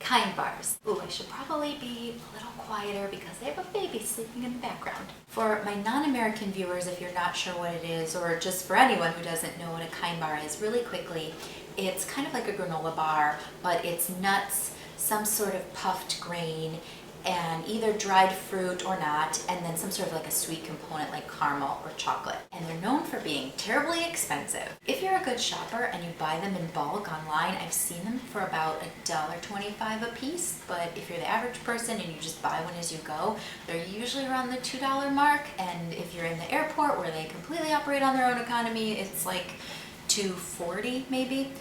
Kind bars. Ooh, I should probably be a little quieter because I have a baby sleeping in the background. For my non-American viewers, if you're not sure what it is, or just for anyone who doesn't know what a kind bar is, really quickly, it's kind of like a granola bar, but it's nuts, some sort of puffed grain, and either dried fruit or not, and then some sort of like a sweet component like caramel or chocolate. And they're known for being terribly expensive. If you're a good shopper and you buy them in bulk online, I've seen them for about $1.25 a piece, but if you're the average person and you just buy one as you go, they're usually around the $2 mark, and if you're in the airport where they completely operate on their own economy, it's like $2.40 maybe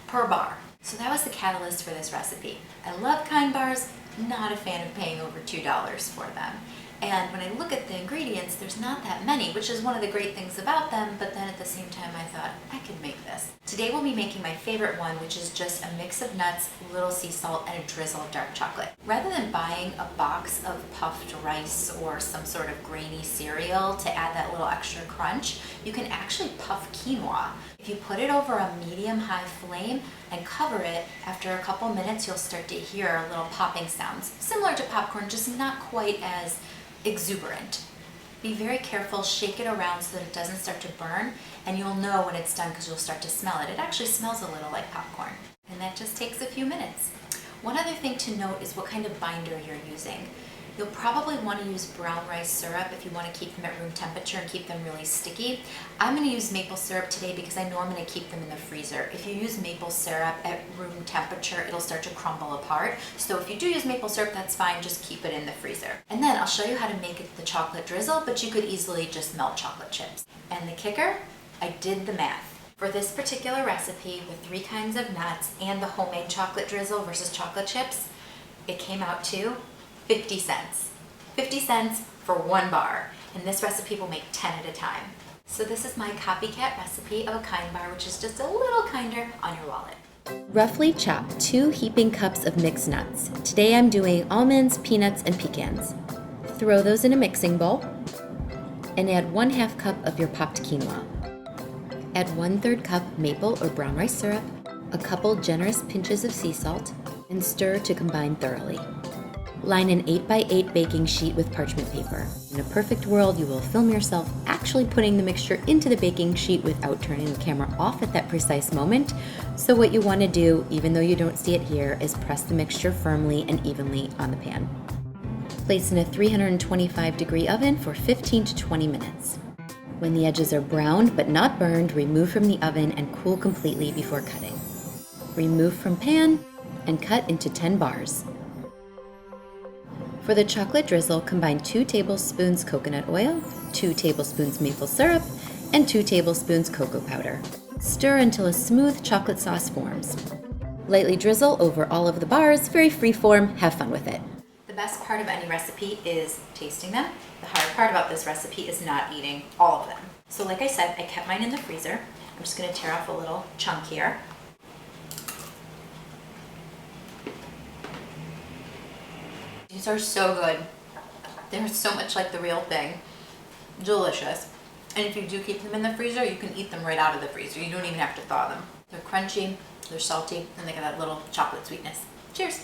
per bar. So that was the catalyst for this recipe. I love kind bars, not a fan of paying over $2 for them. And when I look at the ingredients, there's not that many, which is one of the great things about them, but then at the same time I thought, I can make this. Today we'll be making my favorite one, which is just a mix of nuts, a little sea salt, and a drizzle of dark chocolate. Rather than buying a box of puffed rice or some sort of grainy cereal to add that little extra crunch, you can actually puff quinoa. If you put it over a medium-high flame and cover it, after a couple minutes you'll start to hear little popping sounds, similar to popcorn, just not quite as exuberant. Be very careful, shake it around so that it doesn't start to burn, and you'll know when it's done because you'll start to smell it. It actually smells a little like popcorn, and that just takes a few minutes. One other thing to note is what kind of binder you're using. You'll probably want to use brown rice syrup if you want to keep them at room temperature and keep them really sticky. I'm going to use maple syrup today because I know I'm going to keep them in the freezer. If you use maple syrup at room temperature, it'll start to crumble apart. So if you do use maple syrup, that's fine, just keep it in the freezer. And then I'll show you how to make it the chocolate drizzle, but you could easily just melt chocolate chips. And the kicker, I did the math. For this particular recipe with 3 kinds of nuts and the homemade chocolate drizzle versus chocolate chips, it came out to 50 cents. 50 cents for 1 bar, and this recipe will make 10 at a time. So this is my copycat recipe of a kind bar, which is just a little kinder on your wallet. Roughly chop 2 heaping cups of mixed nuts. Today I'm doing almonds, peanuts, and pecans. Throw those in a mixing bowl and add 1/2 cup of your popped quinoa. Add 1/3 cup maple or brown rice syrup, a couple generous pinches of sea salt, and stir to combine thoroughly. Line an 8x8 baking sheet with parchment paper. In a perfect world, you will film yourself actually putting the mixture into the baking sheet without turning the camera off at that precise moment. So what you want to do, even though you don't see it here, is press the mixture firmly and evenly on the pan. Place in a 325-degree oven for 15 to 20 minutes. When the edges are browned but not burned, remove from the oven and cool completely before cutting. Remove from pan and cut into 10 bars. For the chocolate drizzle, combine 2 tablespoons coconut oil, 2 tablespoons maple syrup, and 2 tablespoons cocoa powder. Stir until a smooth chocolate sauce forms. Lightly drizzle over all of the bars, very freeform, have fun with it. The best part of any recipe is tasting them. The hard part about this recipe is not eating all of them. So like I said, I kept mine in the freezer. I'm just going to tear off a little chunk here. These are so good. They're so much like the real thing. Delicious. And if you do keep them in the freezer, you can eat them right out of the freezer. You don't even have to thaw them. They're crunchy, they're salty, and they got that little chocolate sweetness. Cheers.